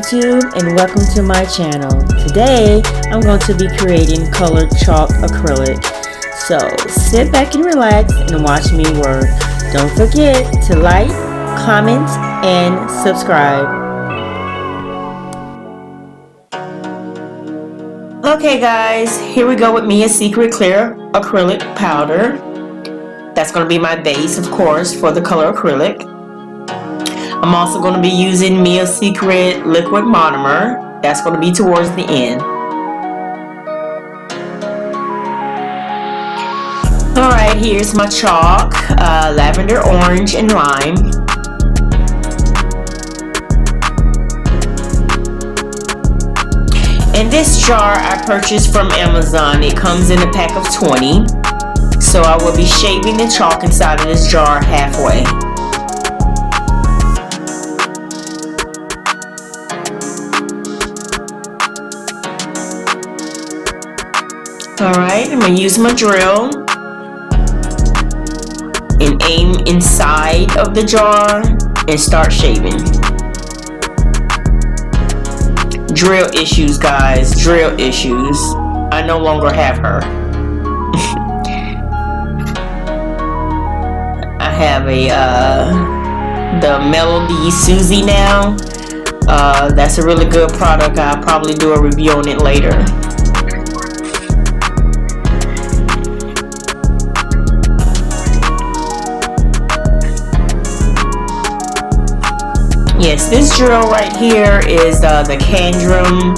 YouTube and welcome to my channel. Today I'm going to be creating colored chalk acrylic. So sit back and relax and watch me work. Don't forget to like, comment, and subscribe. Okay guys, here we go with me a Secret clear acrylic powder. That's going to be my base, of course, for the color acrylic. I'm also going to be using me a Secret liquid monomer. That's going to be towards the end. Alright, here's my chalk, lavender, orange, and lime. And this jar I purchased from Amazon. It comes in a pack of 20. So I will be shaving the chalk inside of this jar halfway. Alright, I'm going to use my drill and aim inside of the jar and start shaving. Drill issues, guys, drill issues. I no longer have her. I have the Melody Susie now. That's a really good product. I'll probably do a review on it later. Yes, this drill right here is the Candrum.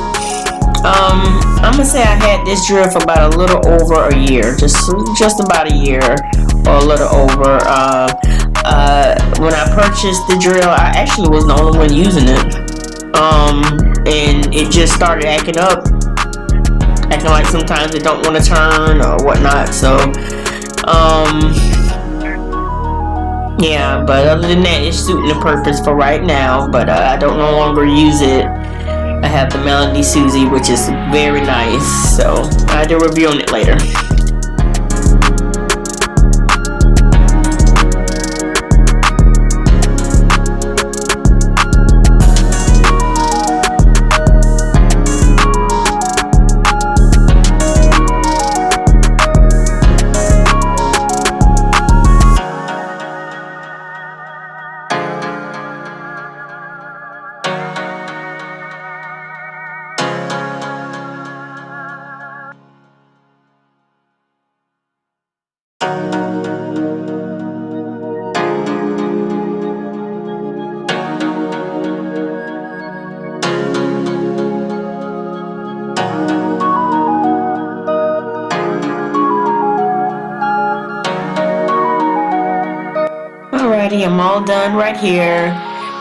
I'm gonna say I had this drill for about a little over a year, just about a year or a little over. When I purchased the drill, I actually was the only one using it, and it just started acting like sometimes it don't want to turn or whatnot. So yeah, but other than that, it's suiting the purpose for right now. But I don't no longer use it. I have the Melody Susie, which is very nice. So I'll do a review on it later. Alrighty, I'm all done right here,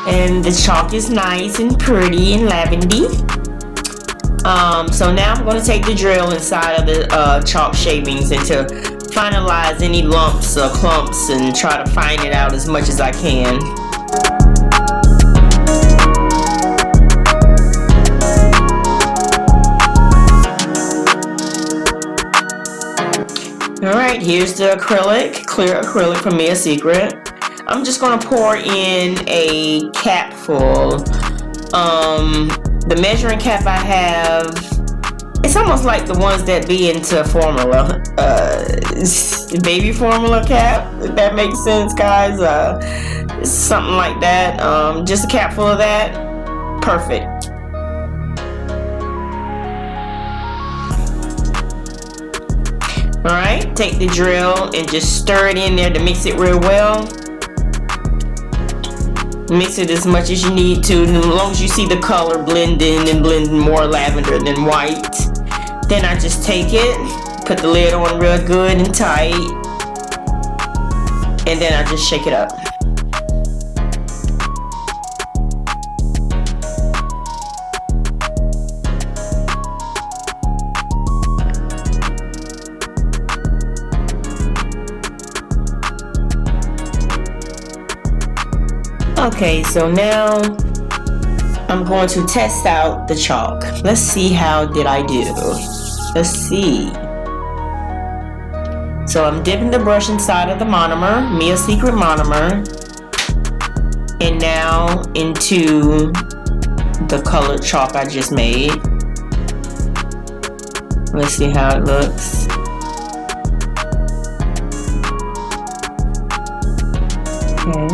and the chalk is nice and pretty and lavendy. So now I'm going to take the drill inside of the chalk shavings and to finalize any lumps or clumps and try to find it out as much as I can. Alright, here's the acrylic, clear acrylic from me a Secret. I'm just going to pour in a cap full. The measuring cap I have, it's almost like the ones that be into formula, baby formula cap, if that makes sense, guys. It's something like that. Just a cap full of that. Perfect. Alright, take the drill and just stir it in there to mix it real well. Mix it as much as you need to, and as long as you see the color blending and blending more lavender than white. Then I just take it, put the lid on real good and tight, and then I just shake it up. Okay, so now I'm going to test out the chalk. Let's see how did I do. Let's see. So I'm dipping the brush inside of the monomer, me a Secret monomer, and now into the colored chalk I just made. Let's see how it looks. Okay.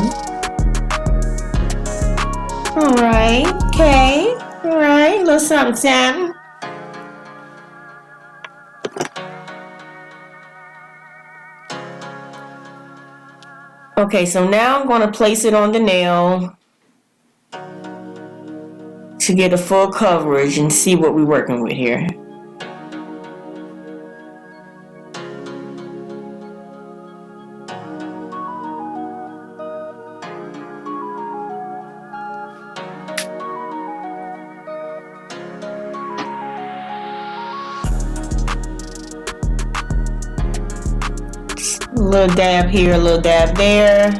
Alright, okay. Alright, a little something, something. Okay, so now I'm going to place it on the nail to get a full coverage and see what we're working with here. A little dab here, a little dab there.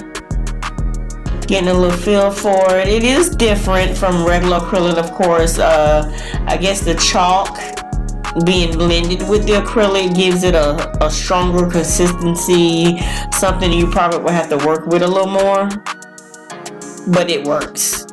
Getting a little feel for it. It is different from regular acrylic, of course. I guess the chalk being blended with the acrylic gives it a stronger consistency, something you probably will have to work with a little more, but it works.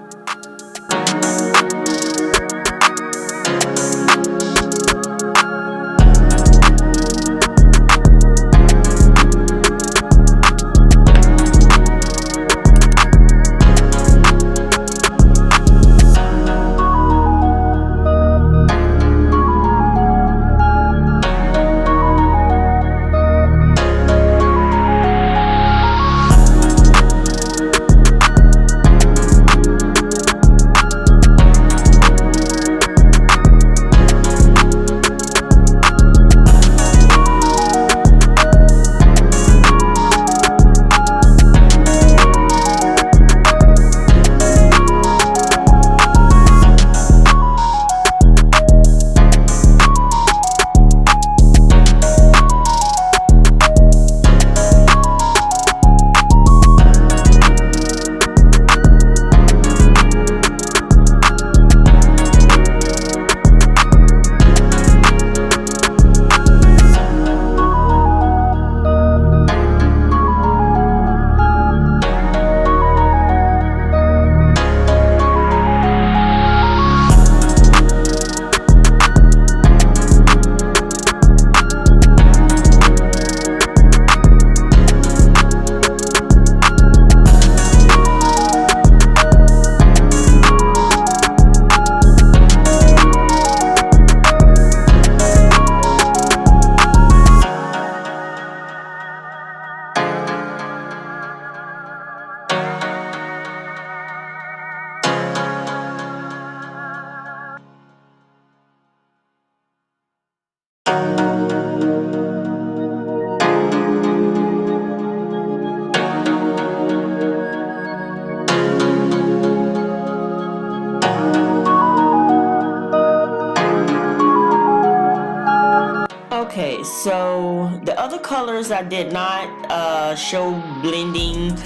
Okay, so the other colors I did not show blending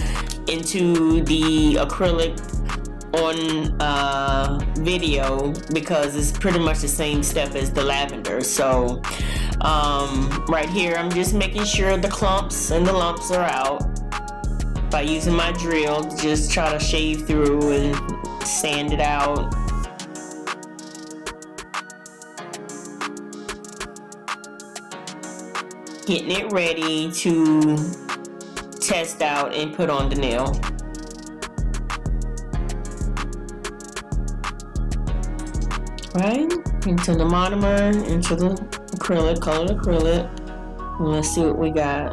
into the acrylic on video because it's pretty much the same step as the lavender. So right here I'm just making sure the clumps and the lumps are out by using my drill. Just try to shave through and sand it out. Getting it ready to test out and put on the nail. Right, into the monomer, into the acrylic, colored acrylic. And let's see what we got.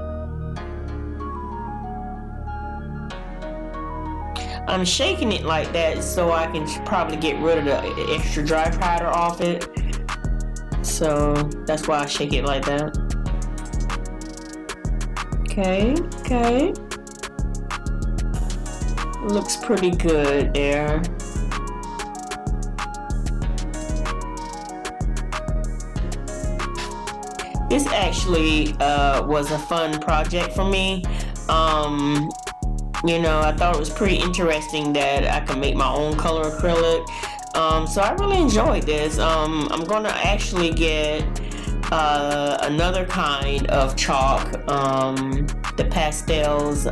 I'm shaking it like that so I can probably get rid of the extra dry powder off it. So that's why I shake it like that. Okay, okay. Looks pretty good there. This actually was a fun project for me. You know, I thought it was pretty interesting that I could make my own color acrylic. So I really enjoyed this. I'm gonna actually get another kind of chalk. The Pastels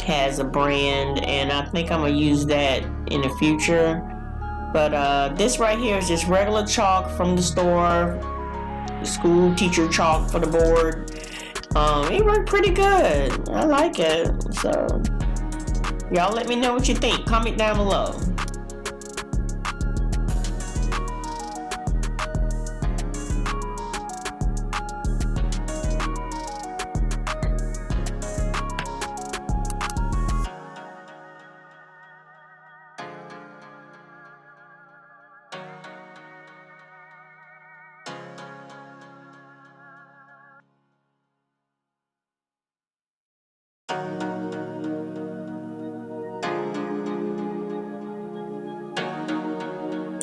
has a brand, and I think I'm gonna use that in the future. But this right here is just regular chalk from the store, school teacher chalk for the board. It worked pretty good. I like it. So y'all let me know what you think. Comment down below.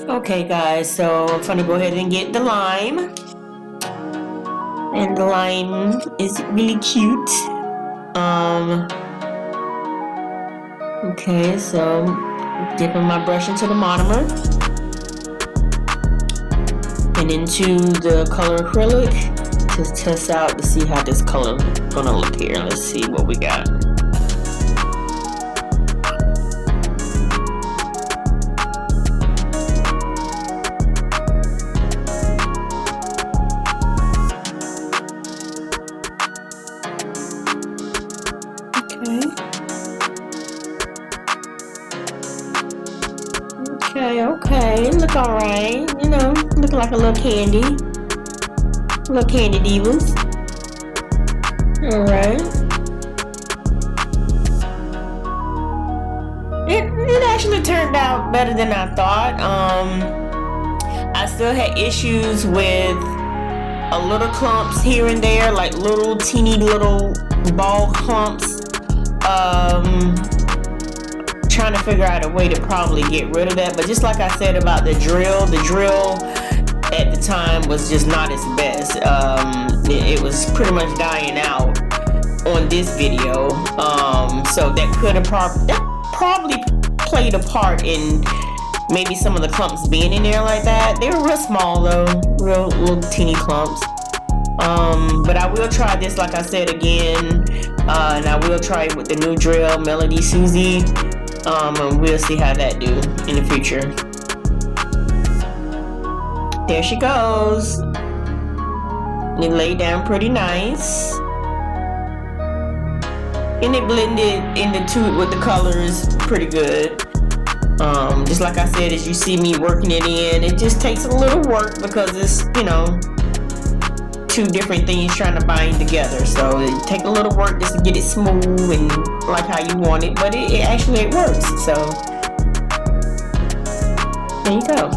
Okay guys, so I'm gonna go ahead and get the lime. And the lime is really cute. Okay, so dipping my brush into the monomer and into the color acrylic to test out to see how this color gonna look here. Let's see what we got. Okay, look alright, you know, look like a little candy divas. Alright. It actually turned out better than I thought. I still had issues with a little clumps here and there, like little teeny little ball clumps. Trying to figure out a way to probably get rid of that, but just like I said about the drill at the time was just not its best. It was pretty much dying out on this video, so that could have probably played a part in maybe some of the clumps being in there like that. They were real small though, real little teeny clumps. But I will try this, like I said again, and I will try it with the new drill, Melody Susie. And we'll see how that do in the future. There she goes. It laid down pretty nice. And it blended into it with the colors pretty good. Just like I said, as you see me working it in, it just takes a little work because it's, you know, two different things trying to bind together, so it take a little work just to get it smooth and like how you want it, but it actually works. So there you go.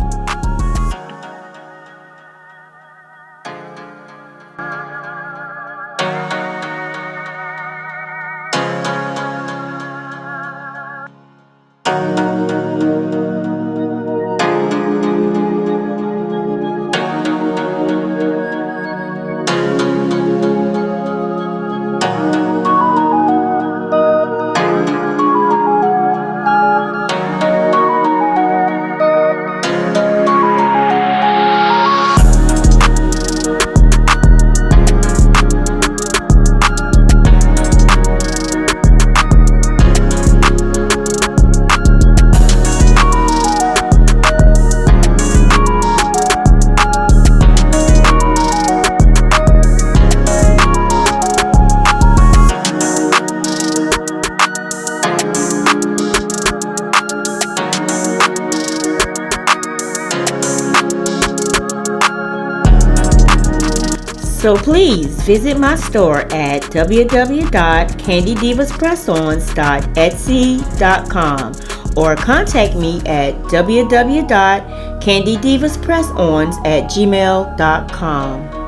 So please visit my store at www.CandyDivasPressOnNails.etsy.com or contact me at www.CandyDivasPressOnNails@gmail.com.